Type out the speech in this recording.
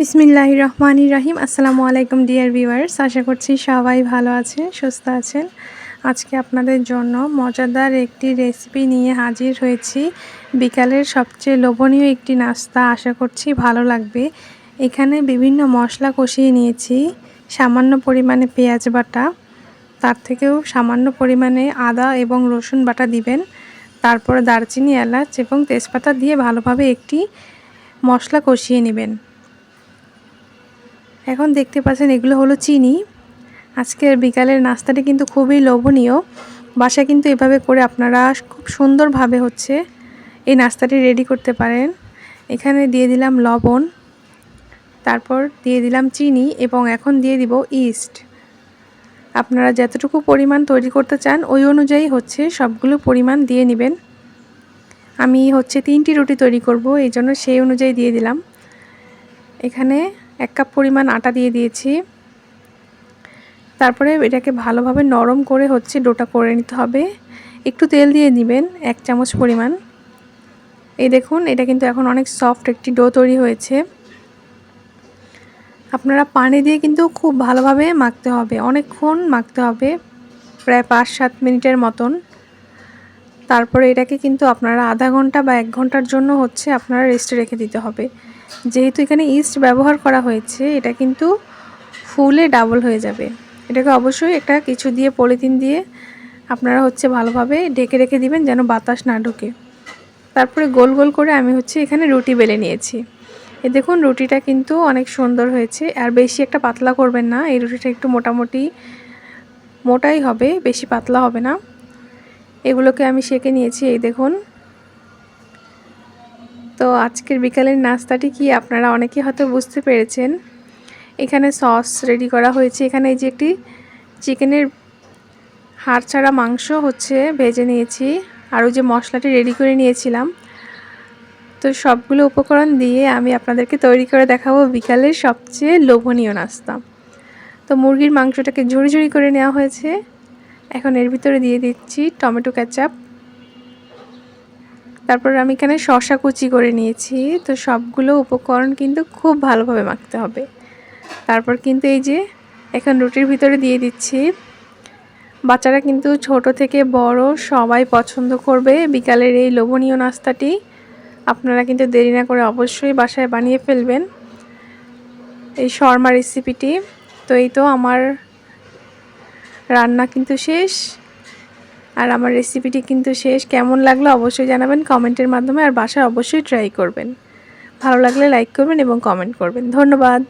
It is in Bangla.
বিসমিল্লাহির রহমানির রহিম। আসসালামু আলাইকুম ডিয়ার ভিউয়ার্স, আশা করছি সবাই ভালো আছেন, সুস্থ আছেন। আজকে আপনাদের জন্য মজাদার একটি রেসিপি নিয়ে হাজির হয়েছি। বিকালের সবচেয়ে লোভনীয় একটি নাস্তা, আশা করছি ভালো লাগবে। এখানে বিভিন্ন মশলা কষিয়ে নিয়েছি, সামান্য পরিমাণে পেঁয়াজ বাটা, তার থেকেও সামান্য পরিমাণে আদা এবং রসুন বাটা দিবেন। তারপরে দারচিনি, এলাচ এবং তেজপাতা দিয়ে ভালোভাবে একটি মশলা কষিয়ে নেবেন। এখন দেখতে পাচ্ছেন এগুলো হলো চিনি। আজকের বিকালের নাস্তাটি কিন্তু খুবই লোভনীয়। বাসায় কিন্তু এভাবে করে আপনারা খুব সুন্দরভাবে এই নাস্তাটি রেডি করতে পারেন। এখানে দিয়ে দিলাম লবণ, তারপর দিয়ে দিলাম চিনি এবং এখন দিয়ে দিব ইস্ট। আপনারা যতটুকু পরিমাণ তৈরি করতে চান ওই অনুযায়ী সবগুলো পরিমাণ দিয়ে নেবেন। আমি 3টি রুটি তৈরি করব, এই জন্য সেই অনুযায়ী দিয়ে দিলাম। এখানে 1 কাপ পরিমাণ আটা দিয়ে দিয়েছি। তারপরে এটাকে ভালোভাবে নরম করে ডোটা করে নিতে হবে। একটু তেল দিয়ে দিবেন 1 চামচ পরিমাণ। এই দেখুন, এটা কিন্তু এখন অনেক সফট একটি ডো তৈরি হয়েছে। আপনারা পানি দিয়ে কিন্তু খুব ভালোভাবে মাখতে হবে, অনেকক্ষণ মাখতে হবে, প্রায় 5-7 মিনিটের মতন। তারপরে এটাকে কিন্তু আপনারা আধা ঘন্টা বা 1 ঘন্টার জন্য আপনারা রেস্টে রেখে দিতে হবে। যেহেতু এখানে ইস্ট ব্যবহার করা হয়েছে, এটা কিন্তু ফুলে ডাবল হয়ে যাবে। এটাকে অবশ্যই একটা কিছু দিয়ে, পলিথিন দিয়ে আপনারা ভালোভাবে ঢেকে রেখে দিবেন যেন বাতাস না ঢোকে। তারপরে গোল গোল করে আমি এখানে রুটি বেলে নিয়েছি। এই দেখুন, রুটিটা কিন্তু অনেক সুন্দর হয়েছে। আর বেশি একটা পাতলা করবেন না, এই রুটিটা একটু মোটাই হবে, বেশি পাতলা হবে না। এগুলোকে আমি সেঁকে নিয়েছি, এই দেখুন। তো আজকের বিকালের নাস্তাটি কি আপনারা অনেকেই হয়তো বুঝতে পেরেছেন। এখানে সস রেডি করা হয়েছে। এখানে এই যে একটি চিকেনের হাড় ছাড়া মাংস ভেজে নিয়েছি, আর ওই যে মশলাটি রেডি করে নিয়েছিলাম। তো সবগুলো উপকরণ দিয়ে আমি আপনাদেরকে তৈরি করে দেখাবো বিকালের সবচেয়ে লোভনীয় নাস্তা। তো মুরগির মাংসটাকে ঝুড়ি ঝুড়ি করে নেওয়া হয়েছে। এখন এর ভিতরে দিয়ে দিচ্ছি টমেটো কেচাপ। তারপর আমি এখানে শসা কুচি করে নিয়েছি। তো সবগুলো উপকরণ কিন্তু খুব ভালোভাবে মাখতে হবে। তারপর কিন্তু এই যে এখন রুটির ভিতরে দিয়ে দিচ্ছি। বাচ্চারা কিন্তু ছোট থেকে বড় সবাই পছন্দ করবে বিকালের এই লোভনীয় নাস্তাটি। আপনারা কিন্তু দেরি না করে অবশ্যই বাসায় বানিয়ে ফেলবেন এই শর্মা রেসিপিটি। তো এই তো আমার রান্না কিন্তু শেষ, আর আমার রেসিপিটি কিন্তু শেষ। কেমন লাগলো অবশ্যই জানাবেন কমেন্টের মাধ্যমে, আর বাসায় অবশ্যই ট্রাই করবেন। ভালো লাগলে লাইক করবেন এবং কমেন্ট করবেন। ধন্যবাদ।